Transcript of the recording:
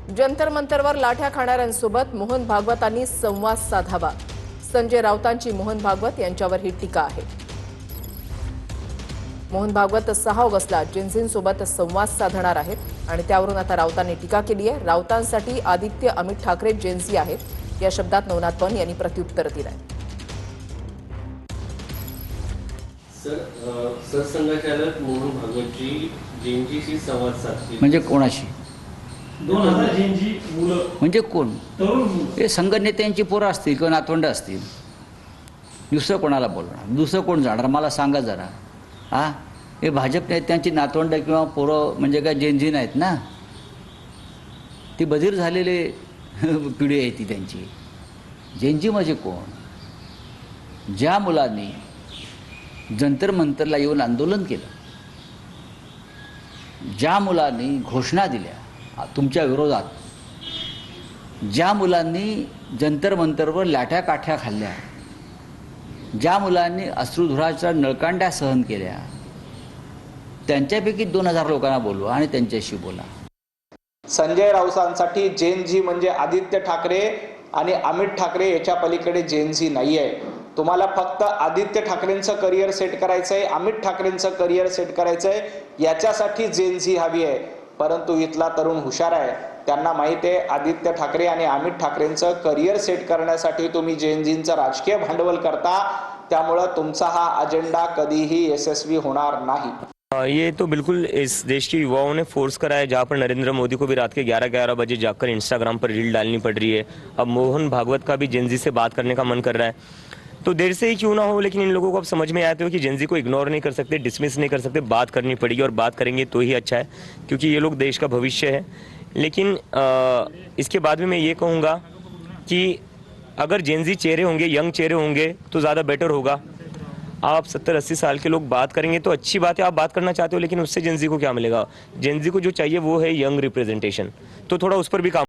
जंतर मंतरवर लाठ्या खाणाऱ्यांसोबत मोहन भागवतांनी संवाद साधावा. संजय राऊतांची मोहन भागवत यांच्यावर ही टीका आहे. मोहन भागवत 6 ऑगस्टला जेनझींसोबत संवाद साधणार आहेत आणि त्यावरून आता राऊतांनी टीका केली आहे. राऊतांसाठी आदित्य अमित ठाकरे जेनझी आहेत या शब्दात नवनाथ पवार यांनी प्रत्युत्तर दिलं आहे. सरसंघचालक मोहन भागवतजी जेनजीशी संवाद साधतील म्हणजे कोणाशी? 2000 जेनजी मुलं म्हणजे कोण? तरुण मुलं. हे संघनेत्यांची पोरं असतील किंवा नातवंड असतील. दुसरं कोणाला बोलणार? दुसरं कोण जाणार मला सांगा जरा. हे भाजप नेत्यांची नातवंड किंवा पोरं म्हणजे काय जेनझी नाहीत ना. ती बधीर झालेले पिढी आहे ती त्यांची. जेनजी म्हणजे कोण? ज्या मुलांनी जंतर मंतरला येऊन आंदोलन केलं, ज्या मुलांनी घोषणा दिल्या तुमच्या विरोधात, ज्या मुलांनी जंतर मंतरवर लाठ्या काठ्या खाल्ल्या, ज्या मुलांनी अश्रुधुराच्या नळकांड्या सहन केल्या, त्यांच्यापैकी 2000 लोकांना बोलवा आणि त्यांच्याशी बोला. संजय राऊतांसाठी जेनजी म्हणजे आदित्य ठाकरे आणि अमित ठाकरे याच्या पलीकडे जेनजी नाही आहे. तुम्हाला फक्त आदित्य ठाकरेंचं करिअर सेट करायचं आहे, अमित ठाकरेंचं करिअर सेट करायचं आहे, याच्यासाठी जेनजी हवी आहे. परंतु इथला तरुण हुशार आहे. त्यांना माहिती आहे आदित्य ठाकरे आणि अमित ठाकरेंचं करिअर सेट करण्यासाठी तुम्ही जेनजींचं राजकीय भांडवल करता. त्यामुळे तुमचा हा अजेंडा कधीही यशस्वी होणार नाही. ये तो बिल्कुल इस देश के युवाओं ने फोर्स करा है, जहाँ पर नरेंद्र मोदी को भी रात के 11-11 बजे जाकर इंस्टाग्राम पर रील डालनी पड़ रही है. अब मोहन भागवत का भी जेनजी से बात करने का मन कर रहा है. तो देर से ही क्यों ना हो, लेकिन इन लोगों को अब समझ में आते हो कि जेनजी को इग्नोर नहीं कर सकते, डिसमिस नहीं कर सकते, बात करनी पड़ेगी और बात करेंगे तो ही अच्छा है, क्योंकि ये लोग देश का भविष्य है. लेकिन इसके बाद भी मैं ये कहूँगा कि अगर जेनजी चेहरे होंगे, यंग चेहरे होंगे तो ज़्यादा बेटर होगा. आप 70-80 साल के लोग बात करेंगे तो अच्छी बात है, आप बात करना चाहते हो, लेकिन उससे जेनजी को क्या मिलेगा? जेनजी को जो चाहिए वो है यंग रिप्रेजेंटेशन. तो थोड़ा उस पर भी काम